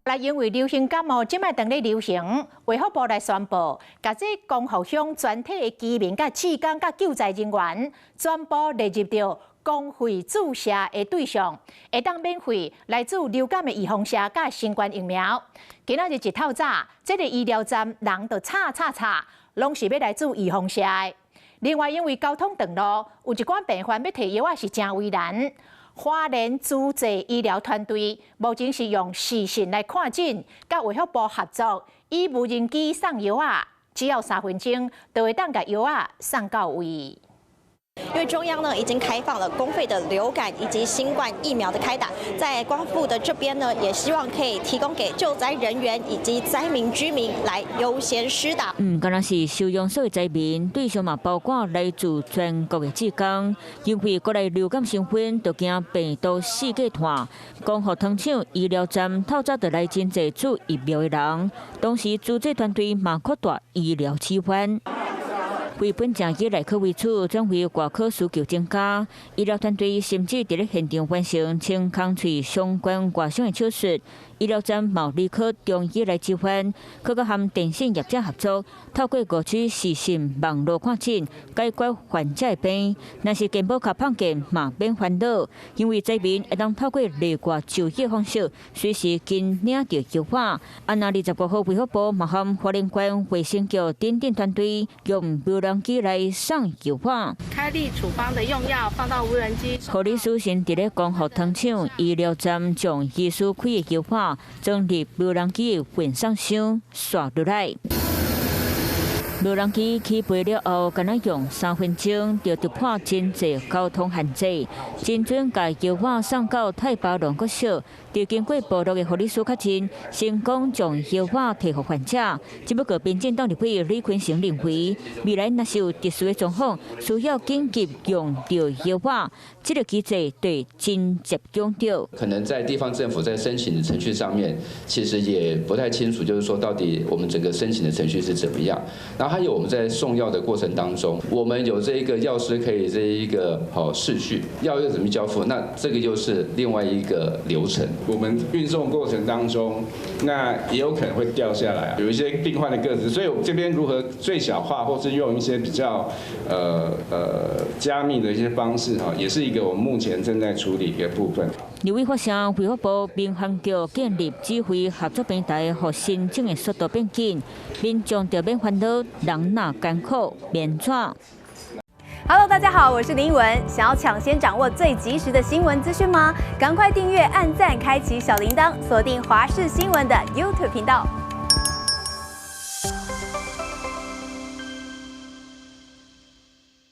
来，因为流行感冒即摆当咧流行，卫福部来宣布，甲这光复乡全体的居民、甲志工、甲救灾人员，全部列入到公费注射的对象，会当免费来自流感的预防针甲新冠疫苗。今仔日一透早，这个医疗站人就吵，拢是要来自预防针的。另外，因为交通长路，有一寡病患要摕药啊是真为难。花莲主治医疗团队目前是用视讯来看诊，甲卫福部合作，以无人机送药啊，只要3分钟就会当甲药啊送到位。因为中央呢已经开放了公费的流感以及新冠疫苗的开打，在光复的这边呢，也希望可以提供给救灾人员以及灾民居民来优先施打。敢若是收容所的灾民，对象嘛包括来自全国的志工，因为国内流感身份，就惊病毒四界传。光复糖厂医疗站透早就来真济注疫苗的人，同时组织团队嘛扩大医疗支援。为本正以内科为主，转为外科需求增加，医疗团队甚至伫咧现场完成清空喙相关外伤的手术。医疗站毛理科中医来支援，佮含电信业者合作，透过5区视讯网络看诊，解决患者的病。若是健保卡碰见嘛免烦恼，因为灾民会当透过例外就医方式，随时跟领到药款。那29号卫福部嘛含花莲县卫生局等团队用无人机来送药款。开立处方的用药放到无人机。护理师先伫咧光复糖厂医疗站将医师开的药款。装入无人机的运送箱刷落来，无人机起飞了后，敢若用3分钟就突破真济交通限制，真准把药款送到太保龙国小。就经过部落的护理师确认，成功将药款摕予患者。只不过，民进党立委李坤成认为，未来若是有特殊的状况，需要紧急用到药款，这个机制对真接强调。可能在地方政府在申请的程序上面，其实也不太清楚，就是说到底我们整个申请的程序是怎么样。然后还有我们在送药的过程当中，我们有这一个药师可以这一个视讯，药又怎么交付，那这个又是另外一个流程。我们运送过程当中，那也有可能会掉下来，有一些病患的个子，所以我这边如何最小化，或是用一些比较加密的一些方式也是一个我们目前正在处理的部分。立委发声，卫福部民航局建立指挥合作平台，让申请的速度变紧，民众就免烦恼人若艰苦免转。Hello， 大家好，我是林文。想要抢先掌握最及时的新闻资讯吗？赶快订阅、按赞、开启小铃铛，锁定华视新闻的 YouTube 频道。